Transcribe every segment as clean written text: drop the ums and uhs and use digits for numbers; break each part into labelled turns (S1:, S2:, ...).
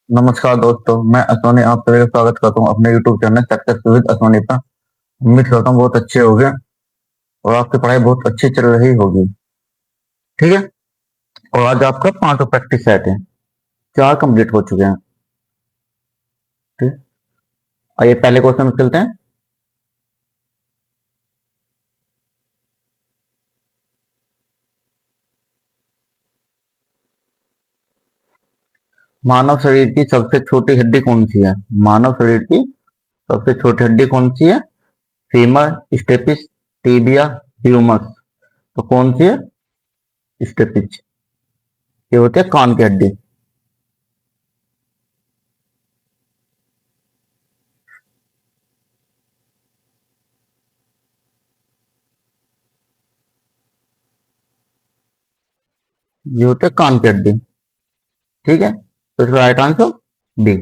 S1: नमस्कार दोस्तों, मैं अश्वनी आप सभी का स्वागत करता हूँ अपने YouTube channel success with Ashwani पर। उम्मीद करता हूँ बहुत अच्छे होंगे और आपकी पढ़ाई बहुत अच्छी चल रही होगी। ठीक है। और आज आपका 5 प्रैक्टिस सेट है, 4 कंप्लीट हो चुके हैं। ठीक। आइए पहले क्वेश्चन में चलते हैं। मानव शरीर की सबसे छोटी हड्डी कौन सी है? मानव शरीर की सबसे छोटी हड्डी कौन सी है? Femur, stapes, tibia, humerus. तो कौन सी है? स्टेपिस। ये होती है कान की हड्डी। ये होती है कान की हड्डी। ठीक है, तो इसका right answer B.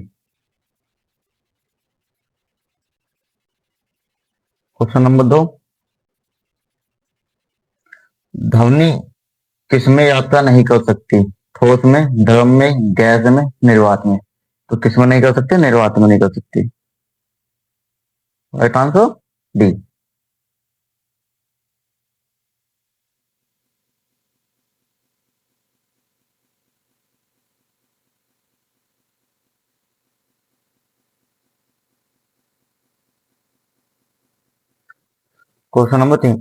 S1: Question number 2। ध्वनि किसमें यात्रा नहीं कर सकती? ठोस में, द्रव में, गैस में, निर्वात में। तो किसमें नहीं कर सकती? निर्वात में नहीं कर सकती। Right answer D. Question number 3।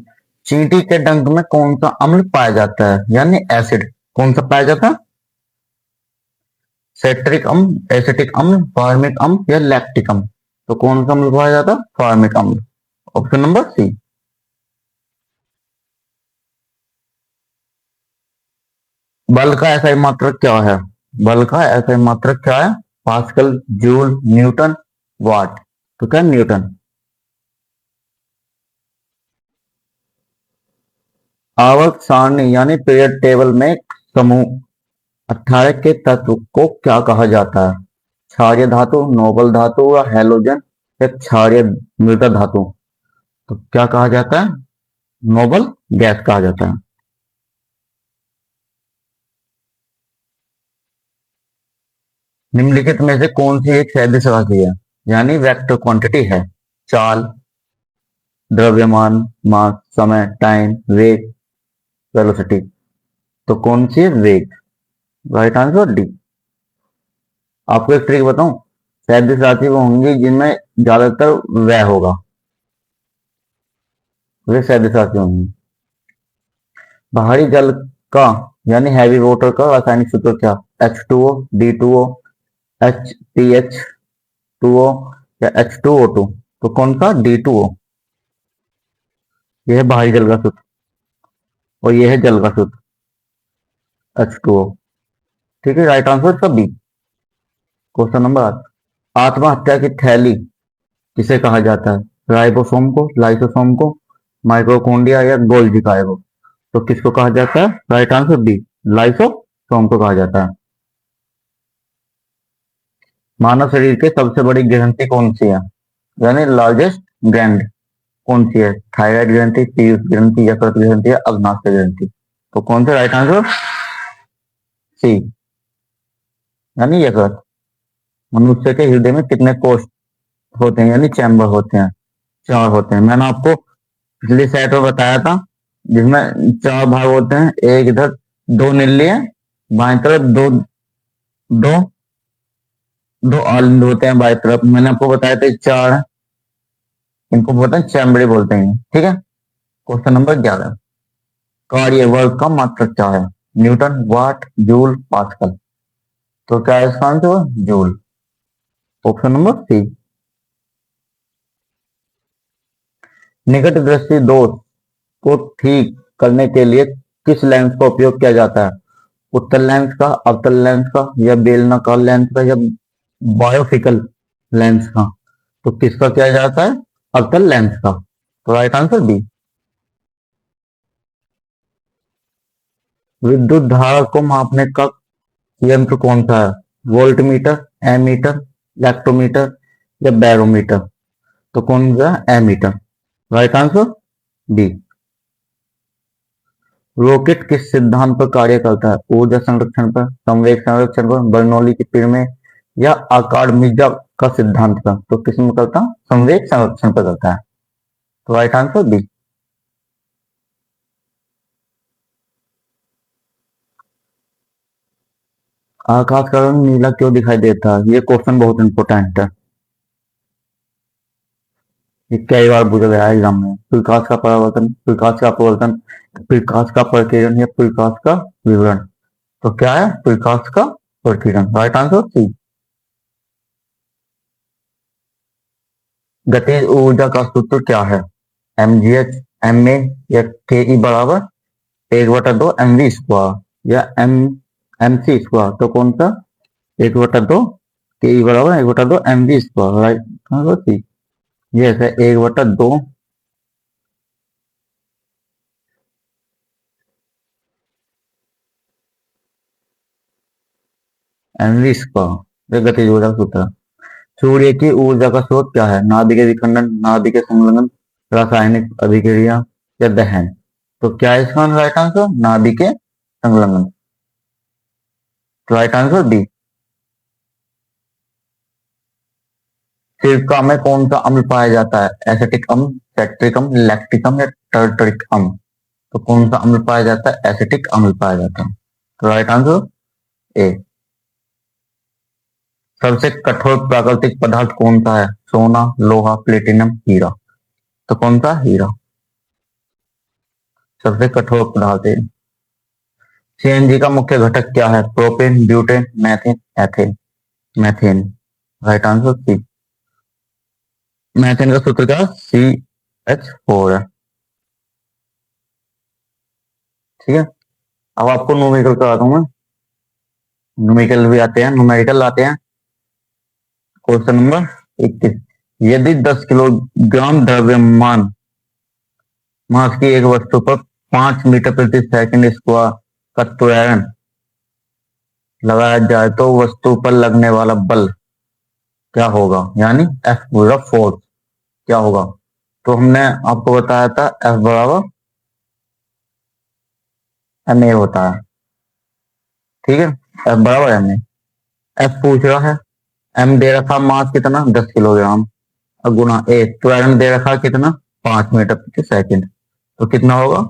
S1: चींटी के डंक में कौन सा अम्ल पाया जाता है, यानी एसिड? कौन सा पाया जाता है? सेट्रिक अम्ल, एसिटिक अम्ल, फॉर्मिक अम्ल या लैक्टिक अम्ल? तो कौन सा अम्ल पाया जाता है? फॉर्मिक अम्ल। Option number C. बल का ऐसा मात्रक क्या है? बल का ऐसा मात्रक क्या है? पास्कल, जूल, न्यूटन, वाट। तो क्या न्यूटन? आवर्त सारणी यानी पीरियड टेबल में समूह 18 के तत्व को क्या कहा जाता है? क्षारीय धातु, नोबल धातु या हैलोजन या क्षारीय मृदा धातु? तो क्या कहा जाता है? नोबल गैस कहा जाता है। निम्नलिखित में से कौन सी एक सदिश राशि है, यानी वेक्टर क्वांटिटी है? चाल, द्रव्यमान, मास, समय, टाइम, वेग, वेलोसिटी। तो कौन सी है? वेग। Right answer D. आपको एक ट्रिक बताऊं, सदिश राशि वो होंगी जिनमें ज्यादातर वह होगा, वे सदिश राशि होंगी। भारी जल का यानी हैवी वाटर का रासायनिक सूत्र क्या? H2O, D2O, HTH2O या H2O2? तो कौन सा? D2O। यह है भारी जल का सूत्र और यह है जल का सूत्र, H2O। ठीक है, राइट आंसर इसका बी। Question number 8। आत्महत्या की थैली किसे कहा जाता है? राइबोसोम को, लाइसोसोम को, माइटोकॉन्ड्रिया या गोल्गी काय को? तो किसको कहा जाता है? राइट आंसर बी, लाइसोसोम को कहा जाता है। मानव शरीर की सबसे बड़ी ग्रंथि कौन सी है, यानी लार्जेस्ट ग्लैंड कौन सी है? थायराइड ग्रंथि, पीयूष ग्रंथि, यकृत ग्रंथि या अग्नाशय ग्रंथि? तो कौन सा? राइट आंसर सी, यानी यकृत। मनुष्य के हृदय में कितने कोष होते हैं, यानी चैम्बर होते हैं? 4 होते हैं। मैंने आपको पिछले सेट में बताया था, जिसमें 4 भाग होते हैं। एक इधर 2 नीली है, बाएं तरफ दो, दो दो ऑलिंद होते हैं बाएं तरफ। मैंने आपको बताया था 4 है। इनको बोलते हैं चैम्बरे बोलते हैं। ठीक है। Question number 11। कार्य वर्ग का मात्रक क्या है? Newton, watt, joule, pascal. तो क्या है इसका answer? Joule. Option number C. निकट दृष्टि दोष को ठीक करने के लिए किस लेंस का उपयोग किया जाता है? उत्तल लेंस का, अवतल लेंस का या बेलनाकार लेंस का या बायोफिकल लेंस का? तो किसका किया जाता है? अवतल लेंस का। तो राइट आंसर बी। विद्युत धारा को मापने का यंत्र कौन सा है? वोल्टमीटर, एमीटर, लैक्टोमीटर या बैरोमीटर? तो कौन सा? Ammeter. Right answer B. Rocket किस सिद्धांत पर कार्य करता है? ऊर्जा संरक्षण पर, संवेग संरक्षण पर, बर्नौली की प्रमेय या अकार्डमिजा का सिद्धांत का? तो किस में करता? संवेग संरक्षण पर करता है। तो राइट आंसर बी। आकाश का रंग नीला क्यों दिखाई देता है? ये क्वेश्चन बहुत इंपॉर्टेंट है, ये कई बार पूछा गया है एग्जाम में। प्रकाश का परावर्तन, प्रकाश का अपवर्तन, प्रकाश का प्रकीर्णन या प्रकाश का विवरण? तो क्या है? प्रकाश का प्रकीर्णन। राइट आंसर सी। गतिज ऊर्जा का सूत्र क्या है? mgh, ma या ke बराबर 1/2 mv² या mc²? तो कौन सा? 1/2 ke बराबर 1/2 mv²। Right answer C. ये है 1/2 mv²। ये गतिज ऊर्जा का सूत्र है। सूर्य की ऊर्जा का स्रोत क्या है? नाभिकीय विखंडन, नाभिकीय संलग्न, रासायनिक अभिक्रिया या दहन? तो क्या है इसका राइट आंसर? नाभिकीय संलग्न। Right answer B. सिरका में कौन सा अम्ल पाया जाता है? एसिटिक अम्ल, सैक्ट्रिक अम्ल, लैक्टिक अम्ल या टर्टरिक अम्ल? तो कौन सा अम्ल पाया जाता है? एसिटिक अम्ल पाया जाता है। तो राइट आंसर ए। सबसे कठोर प्राकृतिक पदार्थ कौन सा है? सोना, लोहा, प्लेटिनम, हीरा? तो कौन सा? हीरा सबसे कठोर पदार्थ है। सीएनजी का मुख्य घटक क्या है? Propane, butane, methane, ethane? Methane. Right answer C. Methane का सूत्र क्या? CH4 है। ठीक है। अब आपको न्यूमेरिकल कराता हूं मैं। न्यूमेरिकल भी आते हैं, न्यूमेरिकल आते हैं। Question number 21। यदि 10 किलोग्राम द्रव्यमान मास की एक वस्तु पर 5 मीटर प्रति सेकंड स्क्वायर का त्वरण लगाया जाए तो वस्तु पर लगने वाला बल क्या होगा? यानी F पूरा फोर्स क्या होगा? तो हमने आपको बताया था F बराबर ma होता है। ठीक है, F बराबर ma। F पूछ रहा है, m दे रखा मास कितना? 10 किलोग्राम, और गुना ए त्वरण दे रखा कितना? 5 मीटर प्रति सेकंड। तो कितना होगा?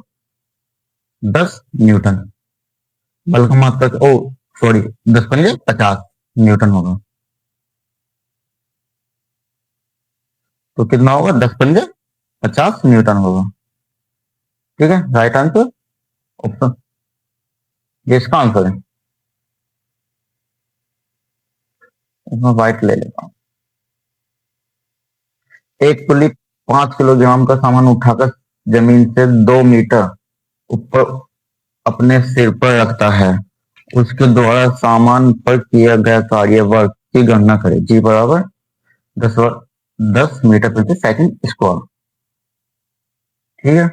S1: 10 न्यूटन। बल का मात्रक ओ सॉरी 10×50 न्यूटन होगा। तो कितना होगा? 10×50 न्यूटन होगा। ठीक है, राइट आंसर ऑप्शन ये इसका आंसर है। इसमें व्हाइट ले लेता हूँ। एक कुली 5 किलोग्राम का सामान उठाकर जमीन से 2 मीटर ऊपर अपने सिर पर रखता है। उसके द्वारा सामान पर किया गया कार्य वर्ग की गणना करें। जी बराबर 10 मीटर प्रति सेकंड स्क्वायर। ठीक है,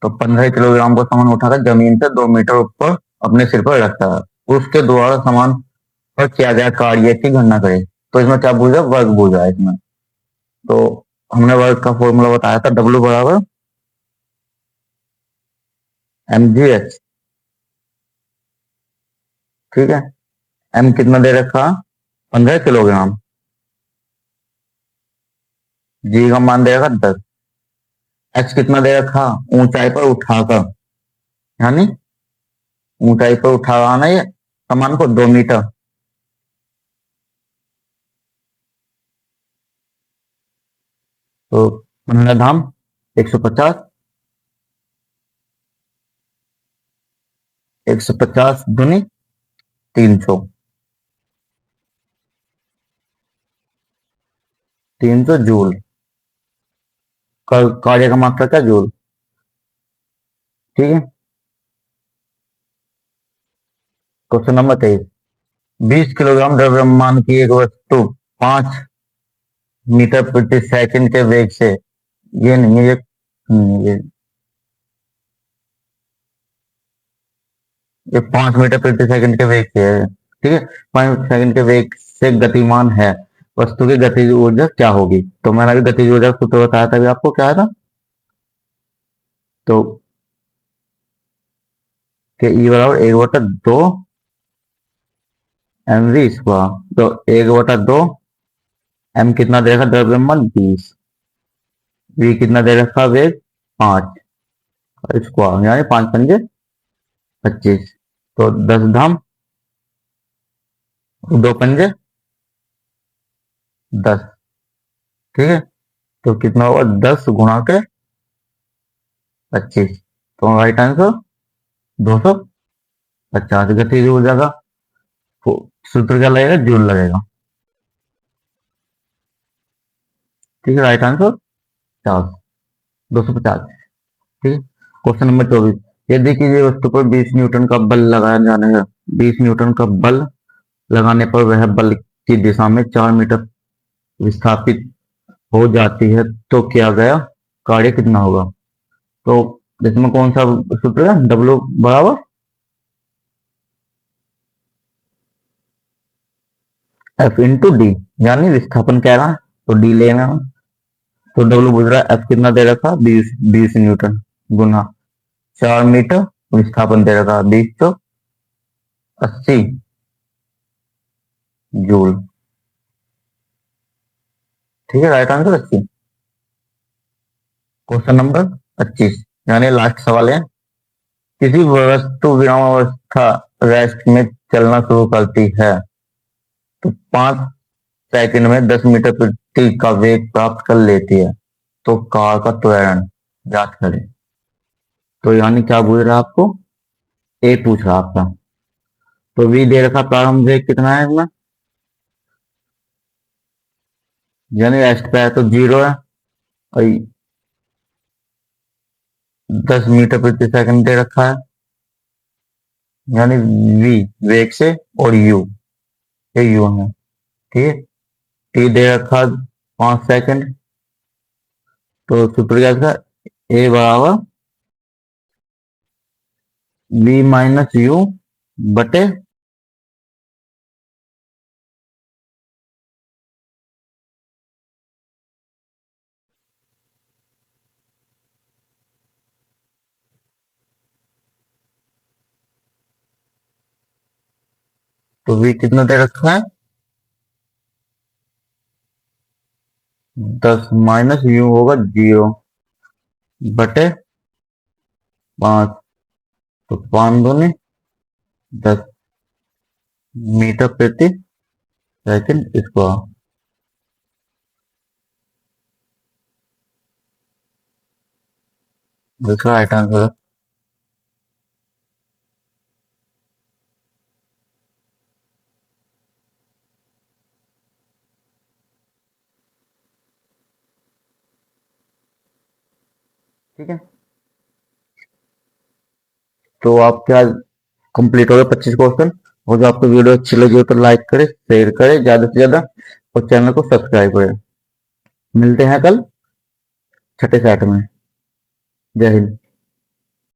S1: तो 15 किलोग्राम का सामान उठाकर जमीन से 2 मीटर ऊपर अपने सिर पर रखता है। उसके द्वारा सामान पर किया गया कार्य की गणना करें। तो इसमें क्या पूछा? वर्ग पूछा है इसमें। तो हमने वर्ग का फॉर्मूला बताया था, W बराबर mgh। ठीक है, m कितना दे रखा? 15 किलोग्राम। जी का मान दे रखा 10। h कितना दे रखा? ऊंचाई पर उठाकर, यानी ऊंचाई पर उठाना ये सामान को 2 मीटर। तो 15 धाम 150, 150 दूनी 300, 300 जूल। कार्य का मात्रा क्या? जूल। ठीक है, क्वेश्चन नंबर 23। 20 किलोग्राम द्रव्यमान की एक वस्तु 5 मीटर प्रति सेकंड के वेग से, ये नहीं है ये 5 मीटर प्रति सेकंड के वेग से है। ठीक है, 5 सेकंड के वेग से गतिमान है। वस्तु की गतिज ऊर्जा क्या होगी? तो मैंने अभी गतिज ऊर्जा का सूत्र बताया था, अभी आपको क्या था? तो के ई बराबर 1/2 एम वी स्क्वायर। तो 1/2, एम कितना दे रखा द्रव्यमान 20, वी कितना दे रखा वेग 5, स्क्वायर यानी 5×5 = 25। तो 10 धाम 2×5 = 10। ठीक है, तो कितना होगा 10×25। तो राइट आंसर 250। गतिज ऊर्जा का सूत्र क्या लगेगा, जूल लगेगा। ठीक है, राइट आंसर 250। ठीक है, क्वेश्चन नंबर 24। यदि किसी वस्तु पर 20 न्यूटन का बल लगाया जाने का 20 न्यूटन का बल लगाने पर वह बल की दिशा में 4 मीटर विस्थापित हो जाती है तो किया गया कार्य कितना होगा। तो इसमें कौन सा सूत्र है, डब्ल्यू बराबर एफ इंटू डी, यानी विस्थापन कह रहा है तो डी लेना है। तो डब्ल्यू पूछ रहा है, एफ कितना दे रखा 20 न्यूटन गुना 4 मीटर, विस्थापन दे रखा 20 तो 80 जूल। ठीक है, राइट आंसर 80। क्वेश्चन नंबर 25 यानी लास्ट सवाल है। किसी वस्तु विरामावस्था रेस्ट में चलना शुरू करती है तो 5 सेकंड में 10 मीटर प्रति का वेग प्राप्त कर लेती है, तो कार का त्वरण ज्ञात करें। तो यानी क्या पूछ रहा है आपको, ए पूछ रहा है आपका। तो वी दे रखा प्रारंभ वेग कितना है इसमें, यानी रेस्ट पे है तो 0 है, और 10 मीटर प्रति सेकंड दे रखा है, यानी वी वेग से, और यू ये यू है। ठीक है, टी दे रखा 5 सेकंड। तो सूत्र क्या था, ए बराबर वी माइनस यू बटे तो वी कितना दे रखा है 10 माइनस यू होगा 0 बटे 5। तो 5×2 = 10 मीटर प्रति सेकंड स्क्वायर। दूसरा राइट आंसर है। ठीक है, तो आपके आज कंप्लीट हो गए 25 क्वेश्चन। और जो आपको वीडियो अच्छी लगी हो तो लाइक करें, शेयर करें ज्यादा से ज्यादा, और चैनल को सब्सक्राइब करें। मिलते हैं कल छठे सेट में। जय हिंद।